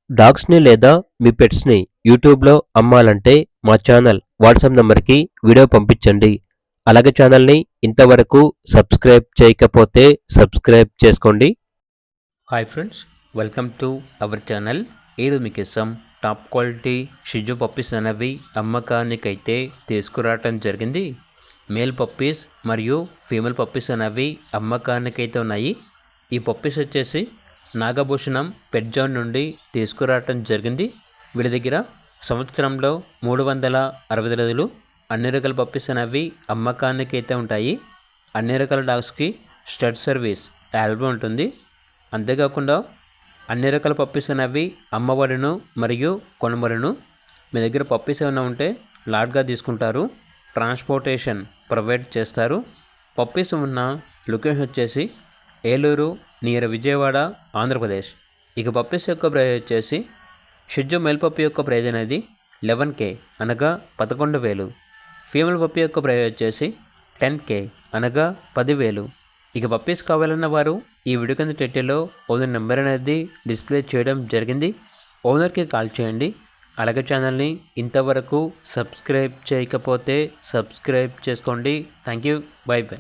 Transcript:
డాగ్స్‌ని లేదా మీ పెట్స్‌ని యూట్యూబ్‌లో అమ్మాలంటే మా ఛానల్ వాట్సాప్ నంబర్‌కి వీడియో పంపించండి. అలాగే ఛానల్‌ని ఇంతవరకు సబ్స్క్రైబ్ చేయకపోతే సబ్స్క్రైబ్ చేసుకోండి. Hi friends, welcome to our channel. ఈరోజు మీకోసం టాప్ క్వాలిటీ షిజు పప్పీస్ అనేవి అమ్మకానికైతే తీసుకురావటం జరిగింది. మేల్ పప్పీస్ మరియు ఫీమేల్ పప్పీస్ అనేవి అమ్మకానికైతే ఉన్నాయి. ఈ పప్పీస్ వచ్చేసి నాగభూషణం పెట్ జోన్ నుండి తీసుకురావటం జరిగింది. వీళ్ళ దగ్గర సంవత్సరంలో 360 రోజులు అన్ని రకాల పప్పీస్ అనేవి అమ్మకానికైతే ఉంటాయి. అన్ని రకాల డాగ్స్కి స్టడ్ సర్వీస్ ఆల్బమ్ ఉంటుంది. అంతేకాకుండా అన్ని రకాల పప్పీస్ అనేవి అమ్మబడును మరియు కొనబడును. మీ దగ్గర పప్పీస్ ఏమైనా ఉంటే లాట్గా తీసుకుంటారు. ట్రాన్స్పోర్టేషన్ ప్రొవైడ్ చేస్తారు. పప్పీస్ ఉన్న లొకేషన్ వచ్చేసి ఏలూరు నియర్ విజయవాడ, ఆంధ్రప్రదేశ్. ఇక పప్పీస్ యొక్క ప్రైజ్ వచ్చేసి షిజు మేల్ పప్పీ యొక్క ప్రైజ్ అనేది 11K అనగా 11,000. ఫీమేల్ పప్పీ యొక్క ప్రైజ్ వచ్చేసి 10K అనగా 10,000. ఇక పప్పీస్ కావాలన్న వారు ఈ వీడియో కింద టైటిల్లో ఓనర్ నెంబర్ అనేది డిస్ప్లే చేయడం జరిగింది. ఓనర్కి కాల్ చేయండి. అలాగే ఛానల్ని ఇంతవరకు సబ్స్క్రైబ్ చేయకపోతే సబ్స్క్రైబ్ చేసుకోండి. Thank you. By by.